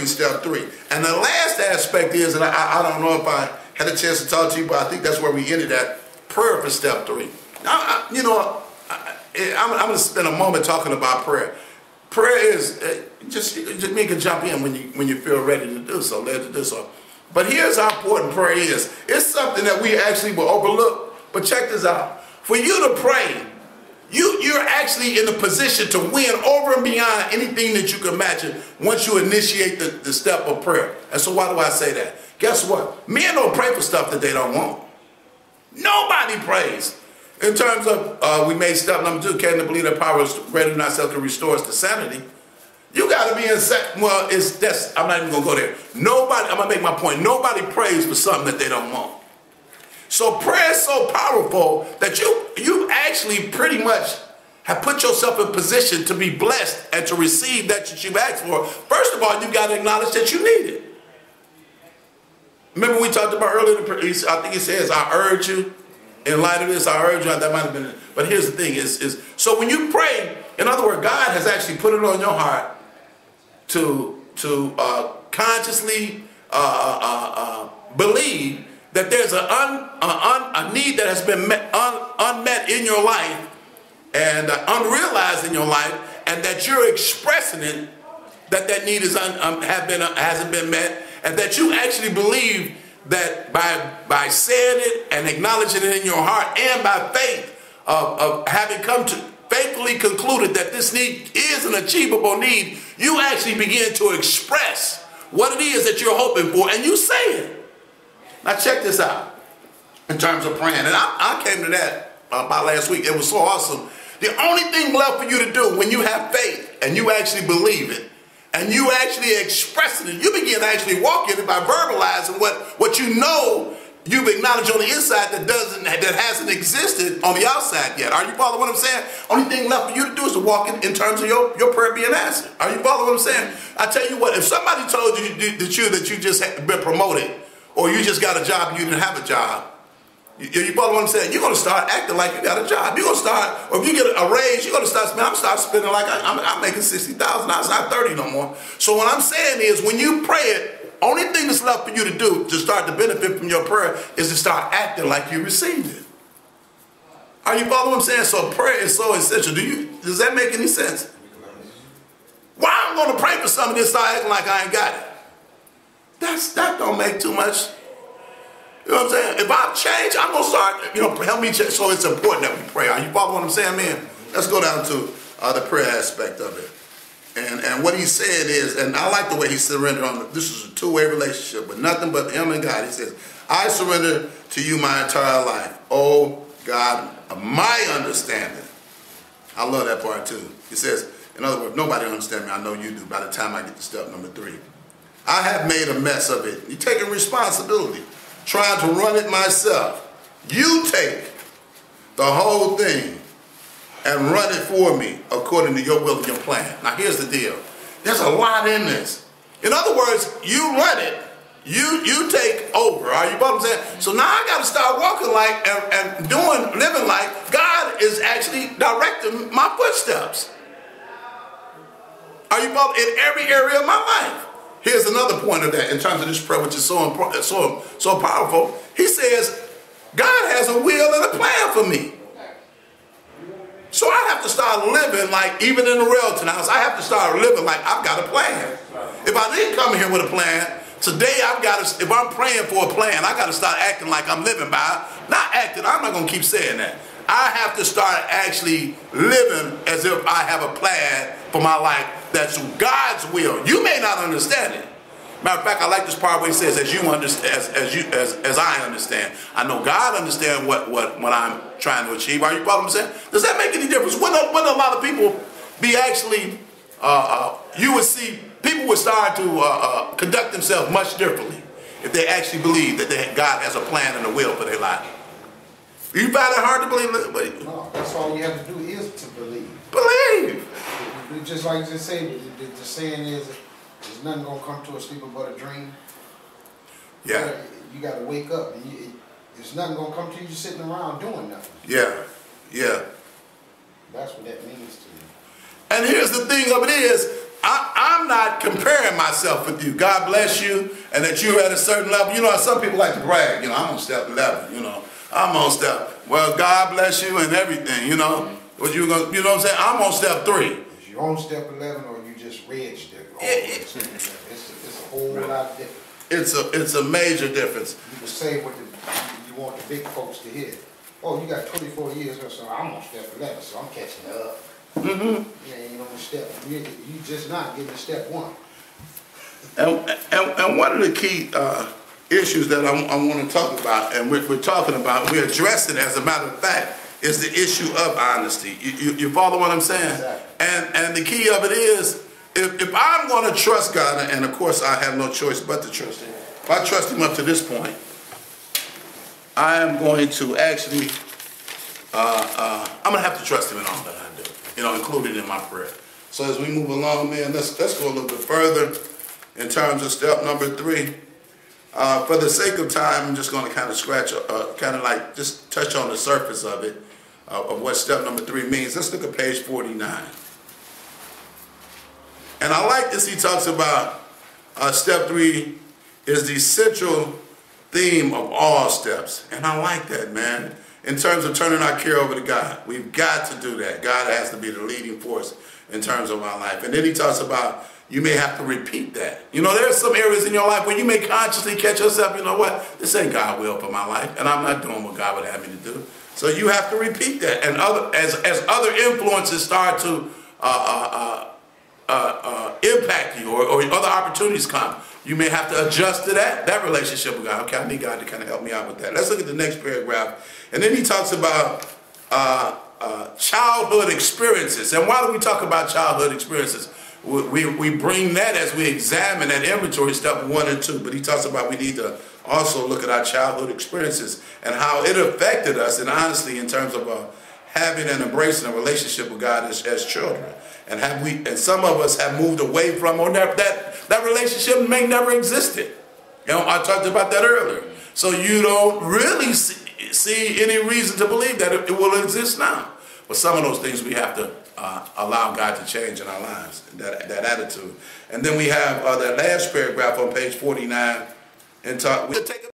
praying, step 3. And the last aspect is, and I don't know if I had a chance to talk to you, but I think that's where we ended at, prayer for step 3. Now, I'm going to spend a moment talking about prayer. Prayer is, just me can jump in when you feel ready to do so, led to do so. But here's how important prayer is. It's something that we actually will overlook. But check this out. For you to pray, you're actually in a position to win over and beyond anything that you can imagine once you initiate the step of prayer. And so why do I say that? Guess what? Men don't pray for stuff that they don't want. Nobody prays. In terms of, we made step number 2, came to believe that power is greater than ourselves to restore us to sanity. You got to be in, I'm not even going to go there. Nobody, I'm going to make my point. Nobody prays for something that they don't want. So prayer is so powerful that you actually pretty much have put yourself in position to be blessed and to receive that you've asked for. First of all, you've got to acknowledge that you need it. Remember we talked about earlier, I think he says, I urge you, in light of this, I urge you, that might have been it. But here's the thing, so when you pray, in other words, God has actually put it on your heart to consciously believe that there's a need that has been unmet in your life and unrealized in your life, and that you're expressing it, that need hasn't been met, and that you actually believe that by saying it and acknowledging it in your heart, and by faith of having come to faithfully concluded that this need is an achievable need, you actually begin to express what it is that you're hoping for, and you say it. Now check this out in terms of praying. And I came to that about last week. It was so awesome. The only thing left for you to do when you have faith and you actually believe it and you actually expressing it, you begin to actually walk in it by verbalizing what you know you've acknowledged on the inside that hasn't existed on the outside yet. Are you following what I'm saying? Only thing left for you to do is to walk in terms of your prayer being answered. Are you following what I'm saying? I tell you what, if somebody told you that you just had been promoted, or you just got a job and you didn't have a job, you follow what I'm saying? You're going to start acting like you got a job. You're going to start, or if you get a raise, you're going to start spending like I'm making $60,000. It's not 30 no more. So what I'm saying is, when you pray it, only thing that's left for you to do to start to benefit from your prayer is to start acting like you received it. Are you following what I'm saying? So prayer is so essential. Does that make any sense? Why I'm going to pray for something and start acting like I ain't got it? That don't make too much. You know what I'm saying? If I change, I'm going to start, help me change. So it's important that we pray. Are you following what I'm saying, man? Let's go down to the prayer aspect of it. And what he said is, and I like the way he surrendered on this is a two-way relationship with nothing but him and God. He says, I surrender to you my entire life. Oh, God, my understanding. I love that part too. He says, in other words, nobody understands me. I know you do by the time I get to step number 3. I have made a mess of it. You're taking responsibility, trying to run it myself. You take the whole thing and run it for me according to your will and your plan. Now here's the deal. There's a lot in this. In other words, you run it, you take over. Are you following what I'm saying? So now I got to start walking like and living like God is actually directing my footsteps. Are you following? In every area of my life. Here's another point of that in terms of this prayer, which is so important, so powerful. He says, God has a will and a plan for me. So I have to start living like, even in the Railton house, I have to start living like I've got a plan. If I didn't come here with a plan, today if I'm praying for a plan, I got to start acting like I'm living by it. Not acting, I'm not going to keep saying that. I have to start actually living as if I have a plan for my life that's God's will. You may not understand it. Matter of fact, I like this part where he says, as I understand. I know God understands what I'm trying to achieve. Are you following what I'm saying? Does that make any difference? When a lot of people be actually, you would see people would start to conduct themselves much differently if they actually believe that God has a plan and a will for their life. You find it hard to believe? No, that's all you have to do is to believe. Believe. Just like you just said, the saying is, there's nothing going to come to a sleeper but a dream. Yeah. You got to wake up. And there's nothing going to come to you just sitting around doing nothing. Yeah. Yeah. That's what that means to you. And here's the thing of it is, I'm not comparing myself with you. God bless you, and that you're at a certain level. You know, some people like to brag. You know, I'm on step 11. You know, I'm on step. Well, God bless you and everything. You know, what you gonna? You know what I'm saying? I'm on step 3. Is you on step 11 or you just registered? It's a whole lot different. It's a major difference. You can say what you want the big folks to hear. Oh, you got 24 years or so. I'm on step 11, so I'm catching up. Yeah, you know, step. You just not getting to step 1. And one of the key issues that I want to talk about, and we're talking about, we're addressing, as a matter of fact, is the issue of honesty. You follow what I'm saying? Exactly. And the key of it is, if I'm going to trust God, and of course I have no choice but to trust Him. If I trust Him up to this point, I am going to actually, I'm going to have to trust Him in all that I do, you know, including in my prayer. So as we move along, man, let's go a little bit further in terms of step number 3. For the sake of time, I'm just going to kind of scratch, kind of like just touch on the surface of it, of what step number 3 means. Let's look at page 49. And I like this. He talks about step 3 is the central theme of all steps. And I like that, man. In terms of turning our care over to God, we've got to do that. God has to be the leading force in terms of our life. And then he talks about you may have to repeat that. You know, there's some areas in your life where you may consciously catch yourself, you know what, this ain't God's will for my life, and I'm not doing what God would have me to do. So you have to repeat that. And as other influences start to impact you, or other opportunities come, you may have to adjust to that relationship with God. Okay, I need God to kind of help me out with that. Let's look at the next paragraph. And then he talks about childhood experiences. And why do we talk about childhood experiences? We bring that as we examine that inventory, step 1 and 2. But he talks about we need to also look at our childhood experiences and how it affected us, and honestly, in terms of having and embracing a relationship with God as children. And some of us have moved away from, or that relationship may never existed. You know, I talked about that earlier. So you don't really see any reason to believe that it will exist now. But some of those things we have to allow God to change in our lives, that attitude. And then we have that last paragraph on page 49, and we'll take